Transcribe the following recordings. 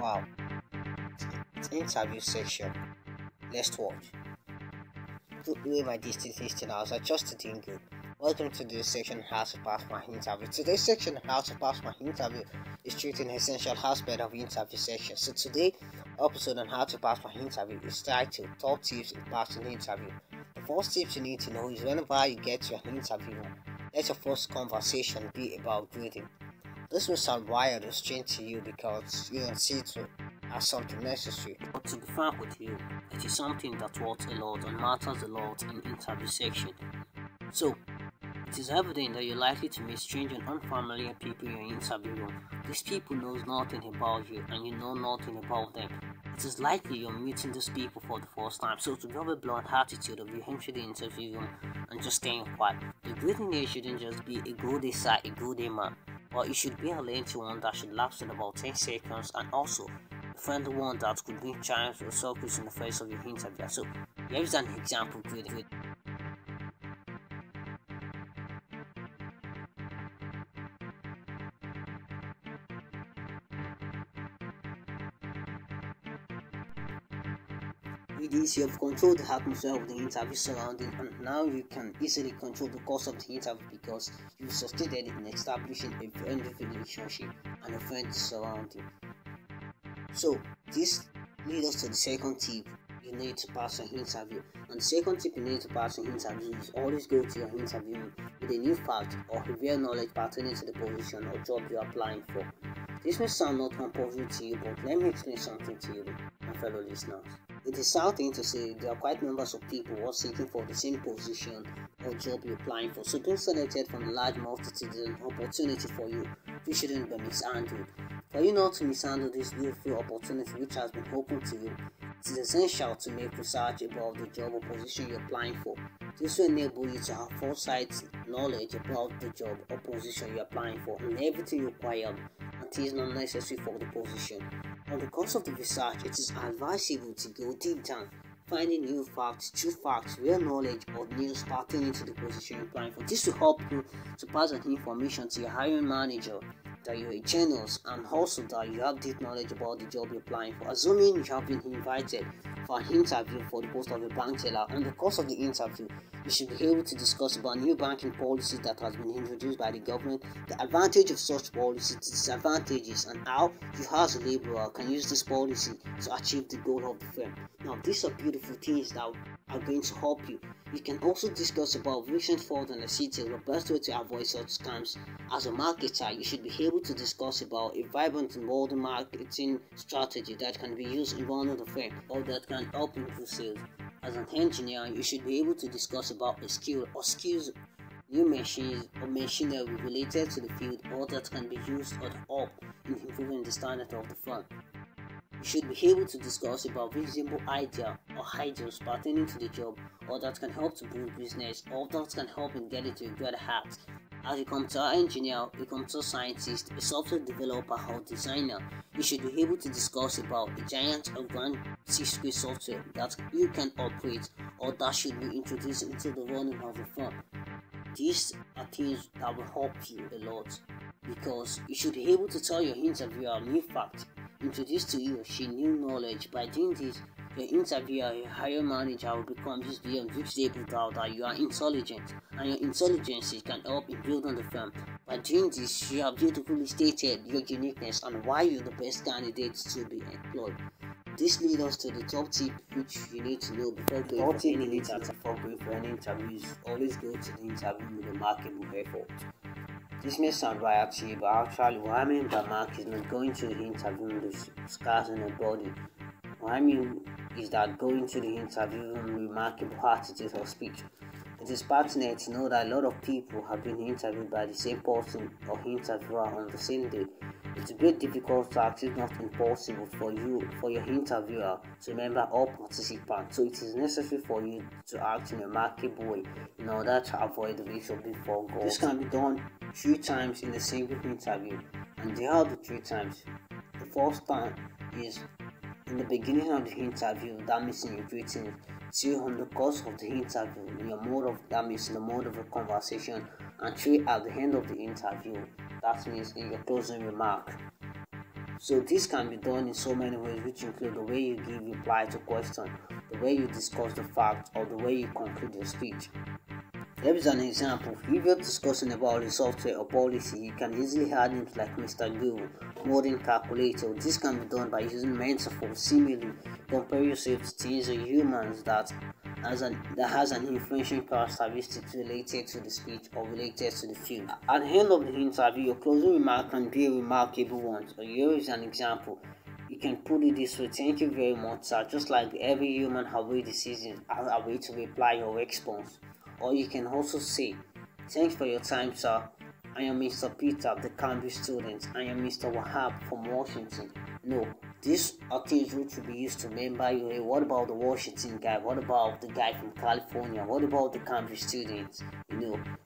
Wow, it's interview section. Let's watch. Good way my distant listeners. I trust you're doing good. Welcome to this section on how to pass my interview. Today's section on how to pass my interview is treating essential aspect of interview section. So today episode on how to pass my interview is titled Top Tips in Passing the Interview. The first tips you need to know is whenever you get to an interview, let your first conversation be about greeting. This will sound wild or strange to you because you don't see it as something necessary. But to be frank with you, it is something that works a lot and matters a lot in interview section. So, it is evident that you're likely to meet strange and unfamiliar people in your interview room. These people know nothing about you and you know nothing about them. It is likely you're meeting these people for the first time, so to have a blunt attitude of you entering the interview room and just staying quiet. The greeting here shouldn't just be a good day sir, a good day man. But it should be a lengthy one that should last in about 10 seconds and also a friendly one that could bring chimes or circles in the face of your interviewer. So here is an example greeting. With this, you have controlled the atmosphere of the interview surrounding, and now you can easily control the course of the interview because you've succeeded in establishing a friendly relationship and a friendly surrounding. So this leads us to the second tip you need to pass an interview. And the second tip you need to pass an interview is always go to your interview with a new fact or reveal knowledge pertaining to the position or job you are applying for. This may sound not compulsory to you, but let me explain something to you, my fellow listeners. It is something to say there are quite numbers of people who are seeking for the same position or job you're applying for. So being selected from a large multitude is an opportunity for you which shouldn't be mishandled. For you not to mishandle this beautiful opportunity which has been open to you, it is essential to make research about the job or position you're applying for. This will enable you to have foresight knowledge about the job or position you're applying for and everything required and is not necessary for the position. On the course of the research, it is advisable to go deep down, finding new facts, true facts, real knowledge, or news pertaining to the position you're applying for. This will help you to pass that information to your hiring manager that you're a genius and also that you have deep knowledge about the job you're applying for. Assuming you have been invited for an interview for the post of a bank teller, on the course of the interview, you should be able to discuss about new banking policies that has been introduced by the government, the advantage of such policies, the disadvantages, and how you as a laborer can use this policy to achieve the goal of the firm. Now, these are beautiful things that are going to help you. You can also discuss about recent fraud and etc. The best way to avoid such scams. As a marketer, you should be able to discuss about a vibrant and modern marketing strategy that can be used in running the firm or that can help improve sales. As an engineer, you should be able to discuss about a skill or skills, new machines or machinery related to the field or that can be used or help in improving the standard of the firm. You should be able to discuss about reasonable idea or ideas pertaining to the job or that can help to build business or that can help in getting to a greater height. As a computer engineer, a computer scientist, a software developer or designer, you should be able to discuss about a giant or grand secret software that you can operate or that should be introduced into the running of the firm. These are things that will help you a lot because you should be able to tell your interviewer a new fact, introduce to you or she new knowledge. By doing this, your interviewer, your hiring manager will become just beyond reasonable doubt that you are intelligent and your intelligence can help in building the firm. By doing this, you have beautifully stated your uniqueness and why you're the best candidate to be employed. This leads us to the top tip which you need to know before going for any interview. Always go to the interview with a remarkable effort. This may sound right to you, but actually what I mean by mark is not going to the interview with scars on your body. What I mean is that going to the interview with remarkable attitude or speech. It is pertinent to know that a lot of people have been interviewed by the same person or interviewer on the same day. It's a bit difficult to act, if not impossible, for your interviewer to remember all participants. So it is necessary for you to act in a remarkable way in order to avoid the risk of being forgotten. This can be done 3 times in a single interview, and they are the 3 times. The first time is in the beginning of the interview, that means in your greeting. 2 on the course of the interview, in your mode of that means in the mode of a conversation, and 3 at the end of the interview, that means in your closing remark. So this can be done in so many ways, which include the way you give reply to question, the way you discuss the fact, or the way you conclude your speech. Here is an example. If you're discussing about a software or policy, you can easily add names like Mr. Google, modern calculator. This can be done by using metaphors, simile, compare yourself to things or humans that has an influential characteristic related to the speech or related to the field. At the end of the interview, your closing remark can be a remarkable one. So here is an example. You can put it this way: thank you very much, sir. Just like every human have a decision, a way to reply your response. Or you can also say, thanks for your time, sir. I am Mr. Peter, the Cambridge student. I am Mr. Wahab from Washington. No, these are things which will be used to remember you. Hey, what about the Washington guy? What about the guy from California? What about the Cambridge students?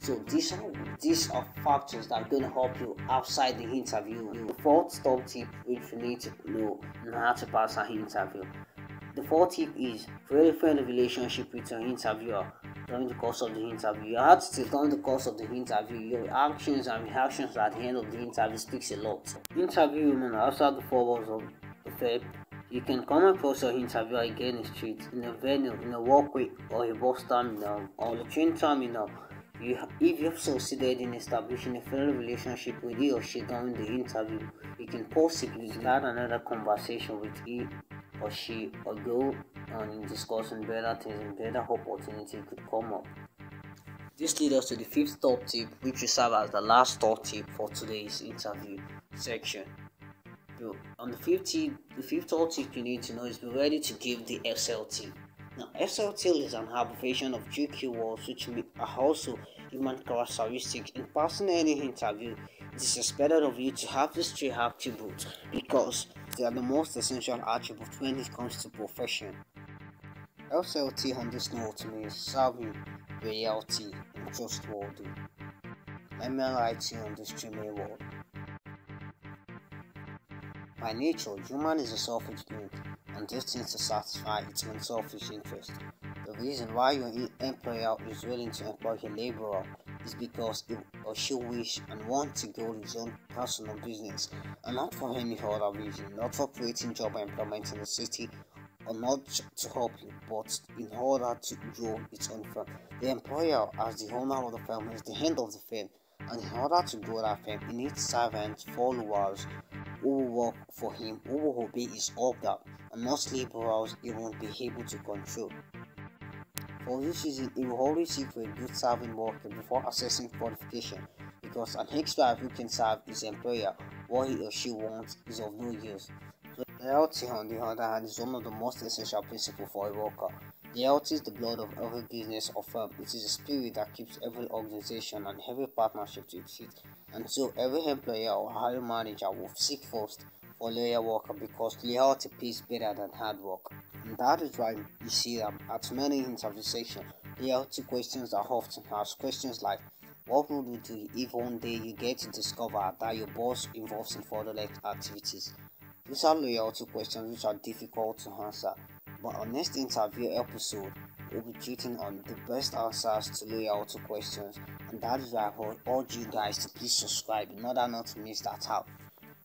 So these are factors that are going to help you outside the interview. The fourth top tip which you need to know how to pass an interview. The fourth tip is create a friendly relationship with your interviewer during the course of the interview. You have to during the course of the interview, your actions and reactions at the end of the interview speaks a lot. Interview women outside the four walls of the firm. You can come across your interviewer again in the street, in a venue, in a walkway, or a bus terminal, or a train terminal. If you've succeeded in establishing a friendly relationship with he or she during the interview, you can possibly start another conversation with he or she, or go on in discussing better things and better opportunity could come up. This leads us to the fifth top tip, which will serve as the last top tip for today's interview section. On the fifth top tip you need to know is be ready to give the SLT. Now, SLT is an abbreviation of two keywords which are also human characteristics. In passing any interview, it is expected of you to have these three attributes because they are the most essential attributes when it comes to profession. SLT on this note means savvy, loyalty, and trustworthy. Let me write you on this three-main word. By nature, human is a selfish being and destined to satisfy its own selfish interest. The reason why your employer is willing to employ a laborer is because he or she wish and want to grow his own personal business, and not for any other reason, not for creating job employment in the city, or not to help you, but in order to grow its own firm. The employer, as the owner of the firm, is the head of the firm, and in order to grow that firm, he needs servants, followers, who will work for him, who will obey his order, and not laborers he won't be able to control. For this reason, he will always seek for a good serving worker before assessing qualification, because an expert who can serve his employer what he or she wants is of no use. Loyalty, on the other hand, is one of the most essential principles for a worker. Loyalty is the blood of every business or firm. It is a spirit that keeps every organization and every partnership to its feet. And so every employer or hiring manager will seek first for loyal worker because loyalty pays better than hard work. And that is why you see that at many interview sessions, loyalty questions are often asked. Questions like, what would you do if one day you get to discover that your boss involves in fraudulent activities? These are loyalty questions which are difficult to answer, but our next interview episode will be treating on the best answers to loyalty questions, and that is why I urge you guys to please subscribe in order not to miss that out.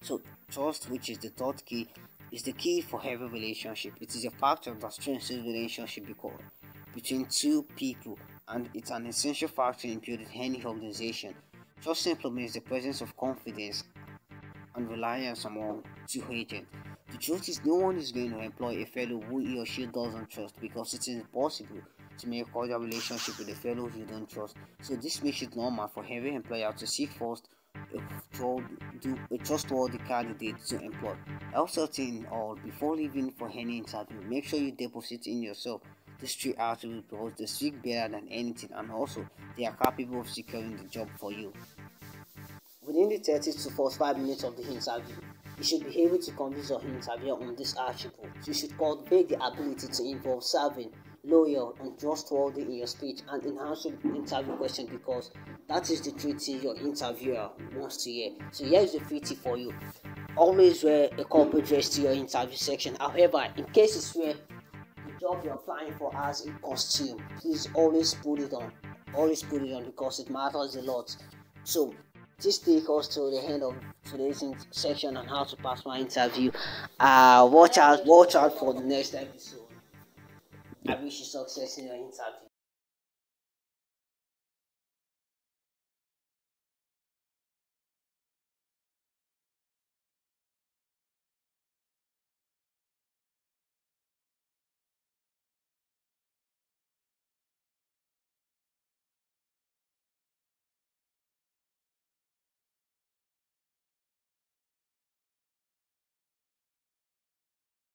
So trust, which is the third key, is the key for every relationship. It is a factor that strengthens relationship between two people, and it's an essential factor in building any organization. Trust simply means the presence of confidence and reliance among two agents. The truth is, no one is going to employ a fellow who he or she doesn't trust, because it is impossible to make a cordial relationship with a fellow you don't trust. So this makes it normal for every employer to seek first a trustworthy candidate to employ. Also, in all, before leaving for any interview, make sure you deposit in yourself these three attributes because they speak better than anything, and also they are capable of securing the job for you. Within the 30 to 45 minutes of the interview, you should be able to convince your interviewer on this attribute. You should cultivate the ability to involve serving, loyal, and trustworthy in your speech and in answering the interview question, because that is the three things your interviewer wants to hear. So here is the free tip for you. Always wear a corporate dress to your interview section. However, in cases where the job you're applying for has a costume, please always put it on. Always put it on because it matters a lot. So this take us to the end of today's section on how to pass my interview. Watch out for the next episode. I wish you success in your interview.